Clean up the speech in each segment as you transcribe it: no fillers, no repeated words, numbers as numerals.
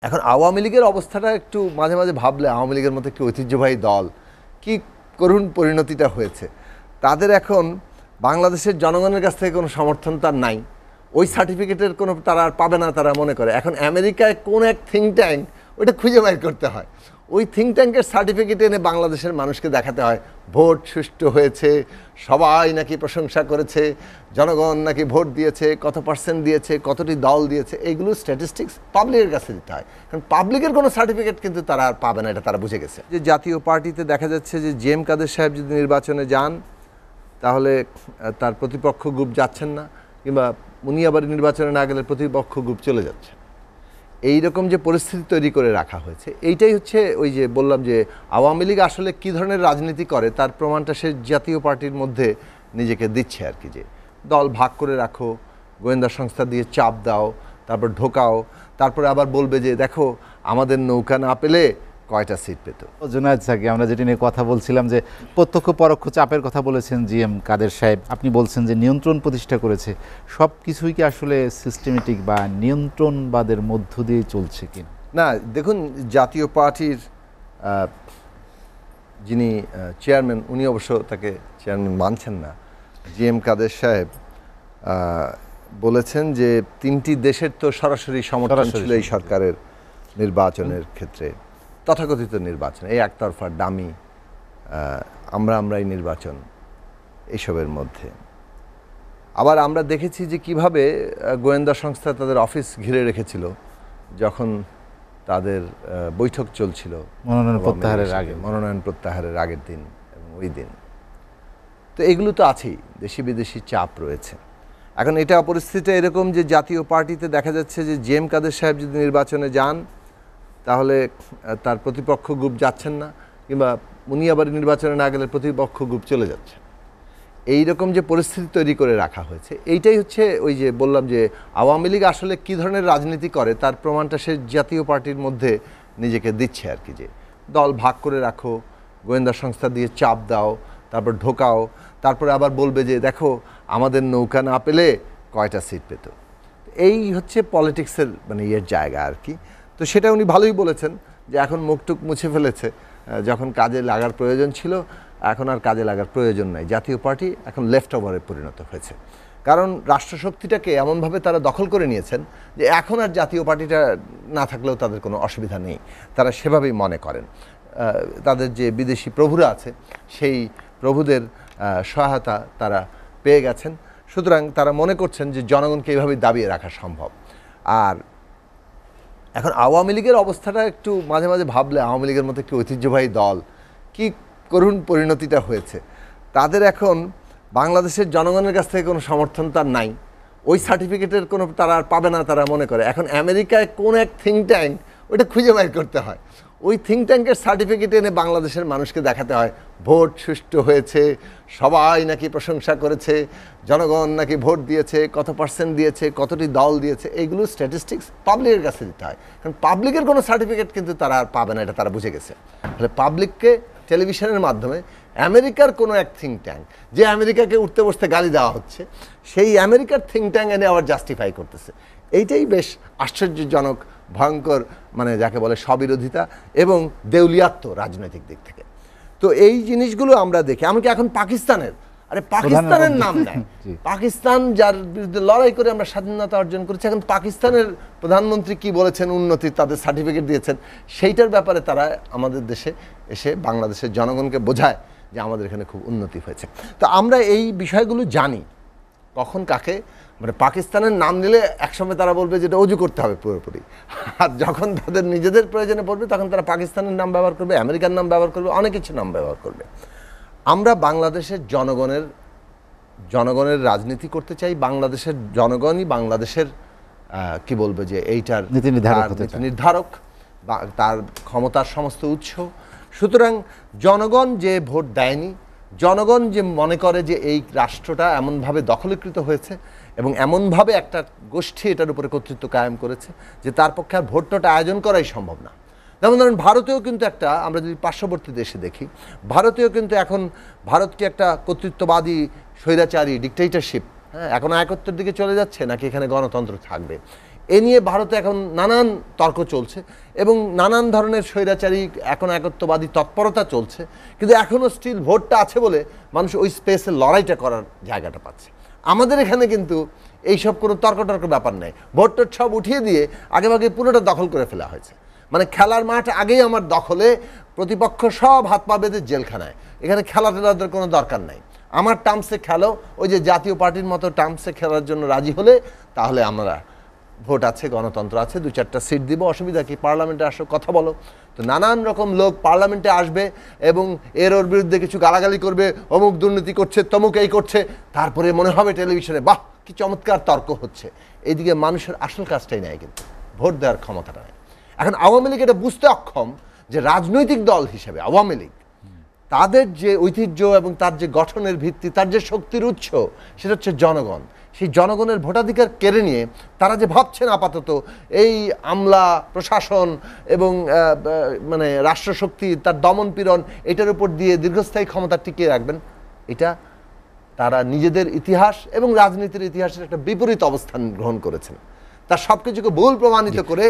এখন আওয়ামী লীগের অবস্থাটা একটু মাঝে মাঝে ভাবলে আওয়ামী লীগের মতো একটি ঐতিহ্যবাহী দল কি করুণ পরিণতিটা হয়েছে। তাদের এখন বাংলাদেশের জনগণের কাছ থেকে কোনো সমর্থন তার নাই, ওই সার্টিফিকেটের কোনো তারা আর পাবে না তারা মনে করে। এখন আমেরিকায় কোন এক থিঙ্ক ট্যাঙ্ক ওইটা খুঁজে বের করতে হয়, ওই থিঙ্ক ট্যাঙ্কের সার্টিফিকেট এনে বাংলাদেশের মানুষকে দেখাতে হয় ভোট সুষ্ঠু হয়েছে, সবাই নাকি প্রশংসা করেছে, জনগণ নাকি ভোট দিয়েছে, কত পার্সেন্ট দিয়েছে, কতটি দল দিয়েছে, এইগুলো স্ট্যাটিস্টিক্স পাবলিকের কাছে দিতে হয়। কারণ পাবলিকের কোনো সার্টিফিকেট কিন্তু তারা আর পাবে না, এটা তারা বুঝে গেছে। যে জাতীয় পার্টিতে দেখা যাচ্ছে যে জেএম কাদের সাহেব যদি নির্বাচনে যান তাহলে তার প্রতিপক্ষ গ্রুপ যাচ্ছেন না, কিংবা উনি আবার নির্বাচনে না গেলে প্রতিপক্ষ গ্রুপ চলে যাচ্ছে। এইরকম যে পরিস্থিতি তৈরি করে রাখা হয়েছে, এইটাই হচ্ছে ওই যে বললাম যে আওয়ামী লীগ আসলে কী ধরনের রাজনীতি করে তার প্রমাণটা সে জাতীয় পার্টির মধ্যে নিজেকে দিচ্ছে আর কি। যে দল ভাগ করে রাখো, গোয়েন্দা সংস্থা দিয়ে চাপ দাও, তারপর ঢোকাও, তারপরে আবার বলবে যে দেখো আমাদের নৌকা না পেলে কয়টা সিট পেত। জুনায়েদ সাকি, আমরা যেটি নিয়ে কথা বলছিলাম যে প্রত্যক্ষ পরোক্ষ চাপের কথা বলেছেন জিএম কাদের সাহেব, আপনি বলছেন যে নিয়ন্ত্রণ প্রতিষ্ঠা করেছে, সব কিছুই কি আসলে সিস্টেমেটিক বা নিয়ন্ত্রণবাদের মধ্য দিয়ে চলছে কি না? দেখুন, জাতীয় পার্টির যিনি চেয়ারম্যান, উনি অবশ্য তাকে চেয়ারম্যান মানছেন না, জিএম কাদের সাহেব বলেছেন যে তিনটি দেশের তো সরাসরি সমর্থন ছিল এই সরকারের নির্বাচনের ক্ষেত্রে, তথাকথিত নির্বাচন, এই একতরফা ডামি আমরাই নির্বাচন, এইসবের মধ্যে। আবার আমরা দেখেছি যে কিভাবে গোয়েন্দা সংস্থা তাদের অফিস ঘিরে রেখেছিল যখন তাদের বৈঠক চলছিল মনোনয়ন প্রত্যাহারের আগের দিন এবং ওই দিন। তো এগুলো তো আছেই, দেশি বিদেশি চাপ রয়েছে। এখন এটা পরিস্থিতিটা এরকম যে জাতীয় পার্টিতে দেখা যাচ্ছে যে জেএম কাদের সাহেব যদি নির্বাচনে যান তাহলে তার প্রতিপক্ষ গ্রুপ যাচ্ছেন না, কিংবা উনি আবার নির্বাচনে না গেলে প্রতিপক্ষ গ্রুপ চলে যাচ্ছে। এইরকম যে পরিস্থিতি তৈরি করে রাখা হয়েছে, এইটাই হচ্ছে ওই যে বললাম যে আওয়ামী লীগ আসলে কী ধরনের রাজনীতি করে তার প্রমাণটা সে জাতীয় পার্টির মধ্যে নিজেকে দিচ্ছে আর কি। যে দল ভাগ করে রাখো, গোয়েন্দা সংস্থা দিয়ে চাপ দাও, তারপর ঢোকাও, তারপরে আবার বলবে যে দেখো আমাদের নৌকা না পেলে কয়টা সিট পেত। এই হচ্ছে পলিটিক্সের মানে জায়গা আর কি। তো সেটা উনি ভালোই বলেছেন যে এখন মুখটুক মুছে ফেলেছে, যখন কাজে লাগার প্রয়োজন ছিল এখন আর কাজে লাগার প্রয়োজন নাই। জাতীয় পার্টি এখন লেফট ওভারে পরিণত হয়েছে, কারণ রাষ্ট্রশক্তিটাকে এমনভাবে তারা দখল করে নিয়েছেন যে এখন আর জাতীয় পার্টিটা না থাকলেও তাদের কোনো অসুবিধা নেই, তারা সেভাবেই মনে করেন। তাদের যে বিদেশি প্রভুরা আছে সেই প্রভুদের সহায়তা তারা পেয়ে গেছেন, সুতরাং তারা মনে করছেন যে জনগণকে এইভাবেই দাবিয়ে রাখা সম্ভব। আর এখন আওয়ামী লীগের অবস্থাটা একটু মাঝে মাঝে ভাবলে আওয়ামী লীগের মতো একটি ঐতিহ্যবাহী দল কি করুণ পরিণতিটা হয়েছে। তাদের এখন বাংলাদেশের জনগণের কাছ থেকে কোনো সমর্থন তার নাই, ওই সার্টিফিকেটের কোনো তারা আর পাবে না তারা মনে করে। এখন আমেরিকায় কোন এক থিঙ্ক ট্যাঙ্ক ওইটা খুঁজে বের করতে হয়, ওই থিঙ্ক ট্যাঙ্কের সার্টিফিকেট এনে বাংলাদেশের মানুষকে দেখাতে হয় ভোট সুষ্ঠু হয়েছে, সবাই নাকি প্রশংসা করেছে, জনগণ নাকি ভোট দিয়েছে, কত পার্সেন্ট দিয়েছে, কতটি দল দিয়েছে, এইগুলো স্ট্যাটিস্টিক্স পাবলিকের কাছে দিতে হয়। কারণ পাবলিকের কোনো সার্টিফিকেট কিন্তু তারা আর পাবে না, এটা তারা বুঝে গেছে। তাহলে পাবলিককে টেলিভিশনের মাধ্যমে আমেরিকার কোনো এক থিঙ্ক ট্যাঙ্ক, যে আমেরিকাকে উঠতে বসতে গালি দেওয়া হচ্ছে, সেই আমেরিকার থিঙ্ক ট্যাঙ্ক এনে আবার জাস্টিফাই করতেছে। এইটাই বেশ আশ্চর্যজনক, ভয়ঙ্কর, মানে যাকে বলে স্ববিরোধিতা এবং দেউলিয়াত্ব রাজনৈতিক দিক থেকে। তো এই জিনিসগুলো আমরা দেখি। এমনকি এখন পাকিস্তানের পাকিস্তানের নাম নেয়, পাকিস্তান যার বিরুদ্ধে লড়াই করে আমরা স্বাধীনতা অর্জন করেছি, এখন পাকিস্তানের প্রধানমন্ত্রী কি বলেছেন, উন্নতির তাদের সার্টিফিকেট দিয়েছেন, সেইটার ব্যাপারে তারা আমাদের দেশে এসে বাংলাদেশের জনগণকে বোঝায় যে আমাদের এখানে খুব উন্নতি হয়েছে। তো আমরা এই বিষয়গুলো জানি, কখন কাকে মানে পাকিস্তানের নাম নিলে একসময় তারা বলবে যেটা অজু করতে হবে পুরোপুরি, আর যখন তাদের নিজেদের প্রয়োজনে পড়বে তখন তারা পাকিস্তানের নাম ব্যবহার করবে, আমেরিকার নাম ব্যবহার করবে, অনেক কিছু নাম ব্যবহার করবে। আমরা বাংলাদেশের জনগণের রাজনীতি করতে চাই, বাংলাদেশের জনগণই বাংলাদেশের কি বলবো যে এইটার নীতি নির্ধারক, তার ক্ষমতার সমস্ত উৎস। সুতরাং জনগণ যে ভোট দেয়নি, জনগণ যে মনে করে যে এই রাষ্ট্রটা এমনভাবে দখলীকৃত হয়েছে এবং এমনভাবে একটা গোষ্ঠী এটার উপরে কর্তৃত্ব কায়েম করেছে যে তার পক্ষে আর ভোটটা আয়োজন করাই সম্ভব না। যেমন ধরেন ভারতেও কিন্তু একটা, আমরা যদি পার্শ্ববর্তী দেশে দেখি, ভারতেও কিন্তু এখন ভারতকে একটা কর্তৃত্ববাদী স্বৈরাচারী ডিক্টেটরশিপ, হ্যাঁ, এখন একত্রের দিকে চলে যাচ্ছে নাকি এখানে গণতন্ত্র থাকবে, এ নিয়ে ভারতে এখন নানান তর্ক চলছে এবং নানান ধরনের স্বৈরাচারী এখন একত্ববাদী তৎপরতা চলছে, কিন্তু এখনও স্টিল ভোটটা আছে বলে মানুষ ওই স্পেসে লড়াইটা করার জায়গাটা পাচ্ছে। আমাদের এখানে কিন্তু এইসব কোনো তর্ক ব্যাপার নেই, ভোটটা সব উঠিয়ে দিয়ে আগেভাগে পুরোটা দখল করে ফেলা হয়েছে। মানে খেলার মাঠ আগেই আমার দখলে, প্রতিপক্ষ সব হাত পা বেঁধে জেলখানায়, এখানে খেলা টেলাদের কোনো দরকার নাই। আমার টার্মসে খেলো, ওই যে জাতীয় পার্টির মতো টার্মসে খেলার জন্য রাজি হলে তাহলে আমরা ভোট আছে, গণতন্ত্র আছে, 2-4টা সিট দিব, অসুবিধা কি, পার্লামেন্টে আসো কথা বলো। তো নানান রকম লোক পার্লামেন্টে আসবে এবং ওর বিরুদ্ধে কিছু গালাগালি করবে, অমুক দুর্নীতি করছে, তমুক এই করছে, তারপরে মনে হবে টেলিভিশনে বাহ কি চমৎকার তর্ক হচ্ছে। এইদিকে মানুষের আসল কাজটাই নেয়, কিন্তু ভোট দেওয়ার ক্ষমতাটা নেয়। এখন আওয়ামী লীগ এটা বুঝতে অক্ষম যে রাজনৈতিক দল হিসেবে আওয়ামী লীগ তাদের যে ঐতিহ্য এবং তার যে গঠনের ভিত্তি, তার যে শক্তির উৎস, সেটা হচ্ছে জনগণ। সেই জনগণের ভোটাধিকার কেড়ে নিয়ে তারা যে ভাবছেন আপাতত এই আমলা প্রশাসন এবং মানে রাষ্ট্রশক্তি তার দমন পীড়ন এটার উপর দিয়ে দীর্ঘস্থায়ী ক্ষমতা টিকিয়ে রাখবেন, এটা তারা নিজেদের ইতিহাস এবং রাজনীতির ইতিহাসের একটা বিপরীত অবস্থান গ্রহণ করেছেন। তার সব কিছুকে ভুল প্রমাণিত করে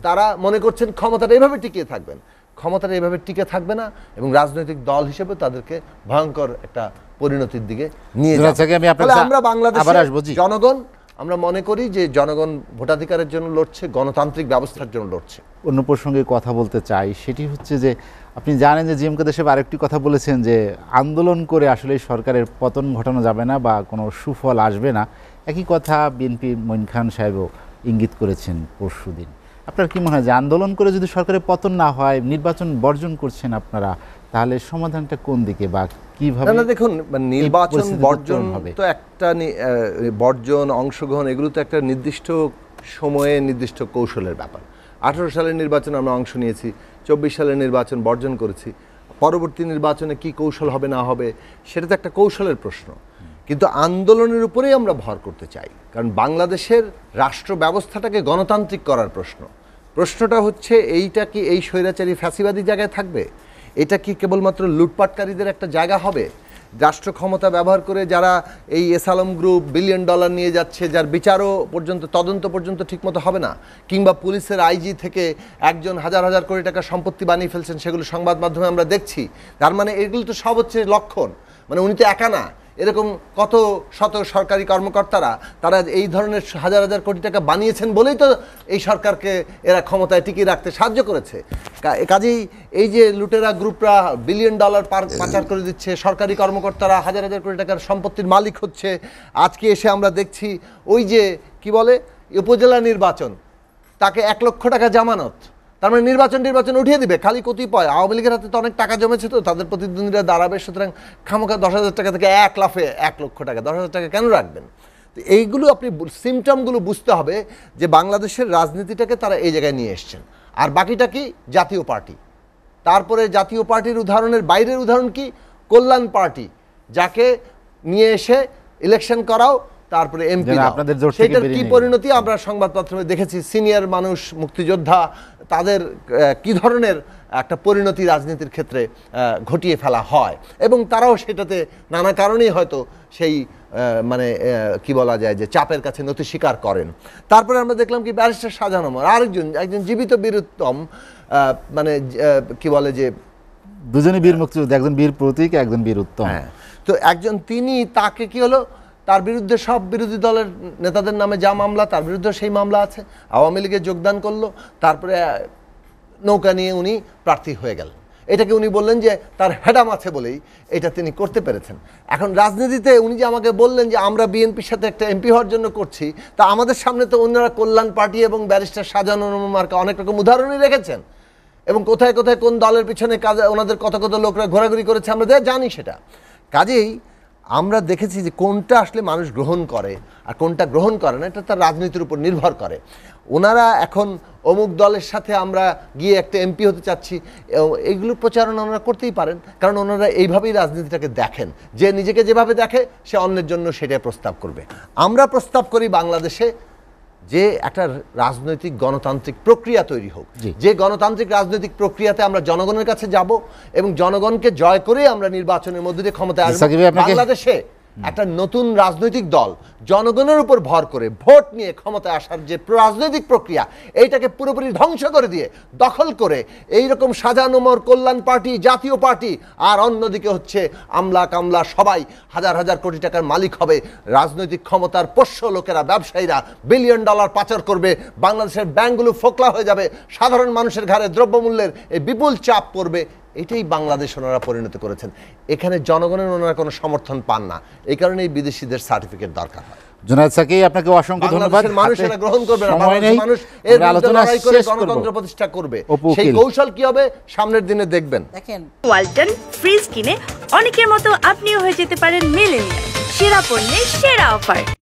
তারা মনে করছেন ক্ষমতাটা এভাবে টিকিয়ে থাকবেন। ক্ষমতাটা এভাবে টিকে থাকবে না এবং রাজনৈতিক দল হিসেবে তাদেরকে ভয়ঙ্কর একটা পরিণতির দিকে নিয়ে যাবে। আমরা বাংলাদেশের জনগণ, আমরা মনে করি যে জনগণ ভোটাধিকারের জন্য লড়ছে, গণতান্ত্রিক ব্যবস্থার জন্য লড়ছে। অন্য প্রসঙ্গে কথা বলতে চাই, সেটি হচ্ছে যে আপনি জানেন যে জিএম কাদের সাহেব আরেকটি কথা বলেছেন যে আন্দোলন করে আসলে সরকারের পতন ঘটানো যাবে না বা কোনো সুফল আসবে না। একই কথা বিএনপির মঈন খান সাহেবও ইঙ্গিত করেছেন পরশুদিন। আপনার কি মনে হয় যে আন্দোলন করে যদি সরকারের পতন না হয়, নির্বাচন বর্জন করছেন আপনারা, তাহলে সমাধানটা কোন দিকে বা কিভাবে? না দেখুন, নির্বাচন বর্জন তো একটা বর্জন, অংশগ্রহণ এগুলো তো একটা নির্দিষ্ট সময়ে নির্দিষ্ট কৌশলের ব্যাপার। 18 সালের নির্বাচনে আমরা অংশ নিয়েছি, 24 সালের নির্বাচন বর্জন করেছি, পরবর্তী নির্বাচনে কি কৌশল হবে না হবে সেটা তো একটা কৌশলের প্রশ্ন। কিন্তু আন্দোলনের উপরেই আমরা ভর করতে চাই, কারণ বাংলাদেশের রাষ্ট্র ব্যবস্থাটাকে গণতান্ত্রিক করার প্রশ্নটা হচ্ছে এইটা কি এই স্বৈরাচারী ফ্যাসিবাদী জায়গায় থাকবে? এটা কি কেবলমাত্র লুটপাটকারীদের একটা জায়গা হবে? রাষ্ট্র ক্ষমতা ব্যবহার করে যারা এই এসালম গ্রুপ $1 বিলিয়ন নিয়ে যাচ্ছে, যার বিচারও পর্যন্ত তদন্ত পর্যন্ত ঠিকমতো হবে না, কিংবা পুলিশের আইজি থেকে একজন হাজার কোটি টাকা সম্পত্তি বানিয়ে ফেলছেন, সেগুলো সংবাদ মাধ্যমে আমরা দেখছি। তার মানে এগুলো তো সব হচ্ছে লক্ষণ, মানে উনি তো একা না, এরকম কত শত সরকারি কর্মকর্তারা তারা এই ধরনের হাজার কোটি টাকা বানিয়েছেন বলেই তো এই সরকারকে এরা ক্ষমতায় টিকিয়ে রাখতে সাহায্য করেছে। কাজেই এই যে লুটেরা গ্রুপরা $1 বিলিয়ন পাচার করে দিচ্ছে, সরকারি কর্মকর্তারা হাজার কোটি টাকার সম্পত্তির মালিক হচ্ছে। আজকে এসে আমরা দেখছি ওই যে কি বলে উপজেলা নির্বাচন, তাকে $1 লক্ষ জামানত, তার মানে নির্বাচন উঠিয়ে দিবে খালি কতিপয়। আওয়ামী লীগের হাতে তো অনেক টাকা জমেছে, তো তাদের প্রতিদ্বন্দ্বীরা দাঁড়াবে, সুতরাং খামোখা 10,000 টাকা থেকে 1 লাফে $1 লক্ষ, 10,000 টাকা কেন রাখবেন? তো এইগুলো আপনি সিমটমগুলো বুঝতে হবে যে বাংলাদেশের রাজনীতিটাকে তারা এই জায়গায় নিয়ে এসছেন। আর বাকিটা কি? জাতীয় পার্টি। তারপরে জাতীয় পার্টির উদাহরণের বাইরের উদাহরণ কি? কল্যাণ পার্টি, যাকে নিয়ে এসে ইলেকশন করাও, তারপরে এমপি, সেটার কি পরিণতি আমরা সংবাদপত্রে দেখেছি। সিনিয়র মানুষ, মুক্তিযোদ্ধা, তাদের কি ধরনের একটা পরিণতি রাজনীতির ক্ষেত্রে ঘটিয়ে ফেলা হয়, এবং তারাও সেটাতে নানা কারণেই হয়তো সেই মানে কি বলা যায় যে চাপের কাছে নতি স্বীকার করেন। তারপরে আমরা দেখলাম কি ব্যারিস্টার শাহজাহান ওমর, একজন জীবিত বীরুত্তম, মানে কি বলে যে দুজনই বীর মুক্তিযোদ্ধা, একজন বীর প্রতীক, একজন বীর উত্তম। তো একজন তিনি, তাকে কি হলো, তার বিরুদ্ধে সব বিরোধী দলের নেতাদের নামে যা মামলা, তার বিরুদ্ধে সেই মামলা আছে। আওয়ামী লীগে যোগদান করলো, তারপরে নৌকা নিয়ে উনি প্রার্থী হয়ে গেলেন। এটাকে উনি বললেন যে তার হেডাম আছে বলেই এটা তিনি করতে পেরেছেন। এখন রাজনীতিতে উনি যে আমাকে বললেন যে আমরা বিএনপির সাথে একটা এমপি হওয়ার জন্য করছি, তা আমাদের সামনে তো অন্যরা কল্যাণ পার্টি এবং ব্যারিস্টার শাহজাহান ওমরকে অনেক রকম উদাহরণই রেখেছেন, এবং কোথায় কোন দলের পিছনে কাজে ওনাদের কত লোকরা ঘোরাঘুরি করেছে আমরা জানি সেটা। কাজেই আমরা দেখেছি যে কোনটা আসলে মানুষ গ্রহণ করে আর কোনটা গ্রহণ করে না, এটা তার রাজনীতির উপর নির্ভর করে। ওনারা এখন অমুক দলের সাথে আমরা গিয়ে একটা এমপি হতে চাচ্ছি, এইগুলো প্রচারণা ওনারা করতেই পারেন, কারণ ওনারা এইভাবেই রাজনীতিটাকে দেখেন, যে নিজেকে যেভাবে দেখে সে অন্যের জন্য সেটাই প্রস্তাব করবে। আমরা প্রস্তাব করি বাংলাদেশে যে একটা রাজনৈতিক গণতান্ত্রিক প্রক্রিয়া তৈরি হোক, যে গণতান্ত্রিক রাজনৈতিক প্রক্রিয়াতে আমরা জনগণের কাছে যাব এবং জনগণকে জয় করে আমরা নির্বাচনের মধ্যে দিয়ে ক্ষমতায় আসবো। বাংলাদেশে একটা নতুন রাজনৈতিক দল জনগণের উপর ভর করে ভোট নিয়ে ক্ষমতায় আসার যে রাজনৈতিক প্রক্রিয়া, এইটাকে পুরোপুরি ধ্বংস করে দিয়ে দখল করে এইরকম সাজানোমর কল্যাণ পার্টি, জাতীয় পার্টি, আর অন্যদিকে হচ্ছে আমলা কামলা সবাই হাজার হাজার কোটি টাকার মালিক হবে, রাজনৈতিক ক্ষমতার পোষ্য লোকেরা, ব্যবসায়ীরা বিলিয়ন ডলার পাচার করবে, বাংলাদেশের ব্যাংকগুলো ফোকলা হয়ে যাবে, সাধারণ মানুষের ঘাড়ে দ্রব্যমূল্যের এই বিপুল চাপ পড়বে। এটাই বাংলাদেশ ওনারা পরিণত করেছেন। এখানে জনগণের ওনারা কোনো সমর্থন পান না, এই কারণে এই বিদেশিদের সার্টিফিকেট দরকার হয়। জুনায়েদ সাকি, আপনাকে অসংখ্য ধন্যবাদ। বাংলাদেশের মানুষ এটা গ্রহণ করবে না, সময় নেই, বাংলাদেশের মানুষ এর বিরুদ্ধে আলোচনা লড়াই করে শেষ করব। গণতন্ত্র প্রতিষ্ঠা করবে। অপু সেই উকিল। কৌশল কি হবে সামনের দিনে দেখবেন। দেখেন, ওয়ালটন ফ্রিজ কিনে অনেকের মতো আপনিও হয়ে যেতে পারেন মিলেনিয়াল। সেরা পণ্যের সেরা অফার।